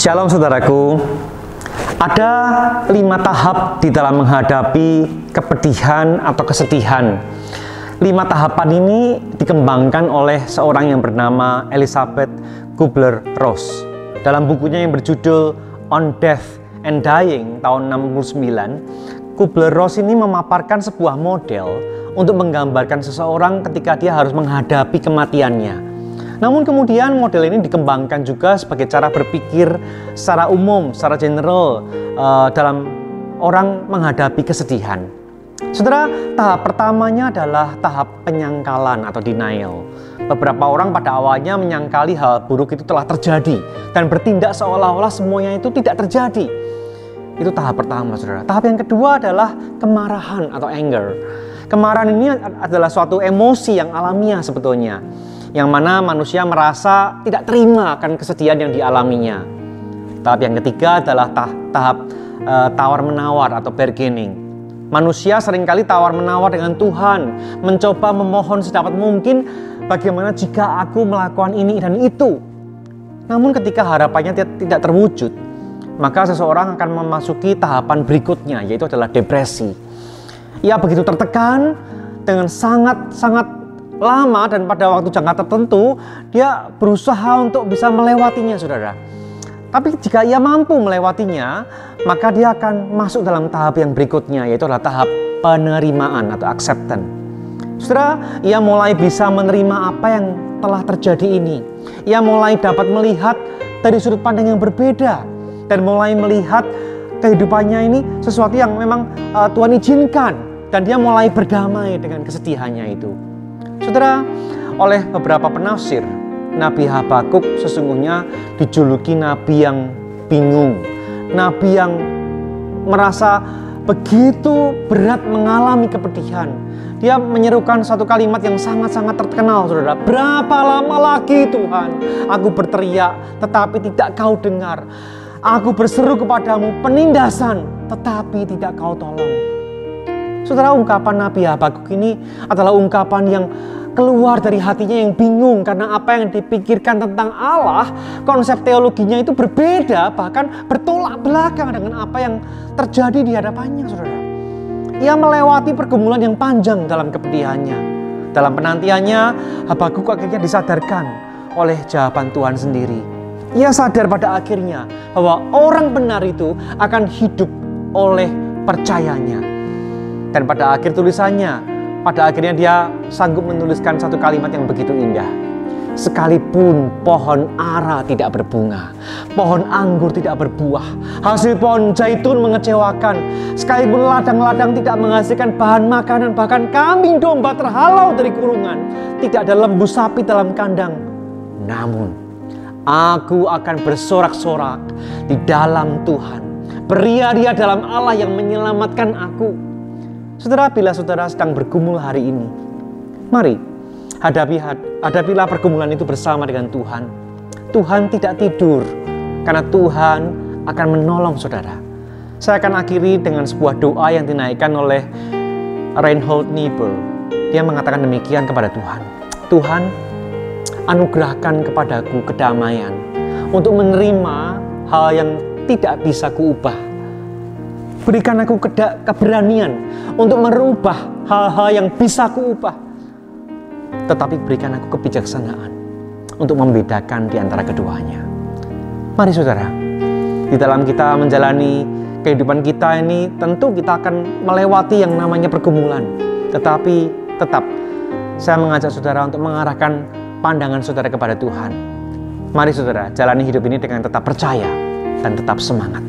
Shalom saudaraku. Ada 5 tahap di dalam menghadapi kepedihan atau kesedihan. 5 tahapan ini dikembangkan oleh seorang yang bernama Elisabeth Kubler-Ross. Dalam bukunya yang berjudul On Death and Dying tahun 69, Kubler-Ross ini memaparkan sebuah model untuk menggambarkan seseorang ketika dia harus menghadapi kematiannya. Namun kemudian model ini dikembangkan juga sebagai cara berpikir secara umum, secara general dalam orang menghadapi kesedihan. Saudara, tahap pertamanya adalah tahap penyangkalan atau denial. Beberapa orang pada awalnya menyangkali hal buruk itu telah terjadi dan bertindak seolah-olah semuanya itu tidak terjadi. Itu tahap pertama, saudara. Tahap yang kedua adalah kemarahan atau anger. Kemarahan ini adalah suatu emosi yang alamiah sebetulnya, yang mana manusia merasa tidak terima akan kesedihan yang dialaminya. Tahap yang ketiga adalah tahap tawar-menawar atau bargaining. Manusia seringkali tawar-menawar dengan Tuhan, mencoba memohon sedapat mungkin bagaimana jika aku melakukan ini dan itu. Namun ketika harapannya tidak terwujud, maka seseorang akan memasuki tahapan berikutnya, yaitu adalah depresi. Ia begitu tertekan dengan sangat lama dan pada waktu jangka tertentu dia berusaha untuk bisa melewatinya, saudara. Tapi jika ia mampu melewatinya, maka dia akan masuk dalam tahap yang berikutnya, yaitu adalah tahap penerimaan atau acceptance. Saudara, ia mulai bisa menerima apa yang telah terjadi ini. Ia mulai dapat melihat dari sudut pandang yang berbeda dan mulai melihat kehidupannya ini sesuatu yang memang Tuhan izinkan, dan dia mulai berdamai dengan kesedihannya itu. Saudara, oleh beberapa penafsir, Nabi Habakuk sesungguhnya dijuluki nabi yang bingung, nabi yang merasa begitu berat mengalami kepedihan. Dia menyerukan satu kalimat yang sangat-sangat terkenal, saudara. Berapa lama lagi Tuhan aku berteriak tetapi tidak kau dengar. Aku berseru kepadamu penindasan tetapi tidak kau tolong. Saudara, ungkapan Nabi Habakuk ini adalah ungkapan yang keluar dari hatinya yang bingung karena apa yang dipikirkan tentang Allah, konsep teologinya itu berbeda, bahkan bertolak belakang dengan apa yang terjadi di hadapannya, saudara. Ia melewati pergumulan yang panjang dalam kepedihannya. Dalam penantiannya, Habakuk akhirnya disadarkan oleh jawaban Tuhan sendiri. Ia sadar pada akhirnya bahwa orang benar itu akan hidup oleh percayanya. Dan pada akhir tulisannya, pada akhirnya dia sanggup menuliskan satu kalimat yang begitu indah. Sekalipun pohon ara tidak berbunga, pohon anggur tidak berbuah, hasil pohon zaitun mengecewakan, sekalipun ladang-ladang tidak menghasilkan bahan makanan, bahkan kambing domba terhalau dari kurungan, tidak ada lembu sapi dalam kandang, namun aku akan bersorak-sorak di dalam Tuhan, beria-ria dalam Allah yang menyelamatkan aku. Saudara, bila saudara sedang bergumul hari ini, mari hadapilah pergumulan itu bersama dengan Tuhan. Tuhan tidak tidur karena Tuhan akan menolong saudara. Saya akan akhiri dengan sebuah doa yang dinaikkan oleh Reinhold Niebuhr. Dia mengatakan demikian kepada Tuhan. Tuhan, anugerahkan kepadaku kedamaian untuk menerima hal yang tidak bisa kuubah. Berikan aku keberanian untuk merubah hal-hal yang bisa kuubah. Tetapi berikan aku kebijaksanaan untuk membedakan di antara keduanya. Mari saudara, di dalam kita menjalani kehidupan kita ini, tentu kita akan melewati yang namanya pergumulan. Tetapi tetap saya mengajak saudara untuk mengarahkan pandangan saudara kepada Tuhan. Mari saudara, jalani hidup ini dengan tetap percaya dan tetap semangat.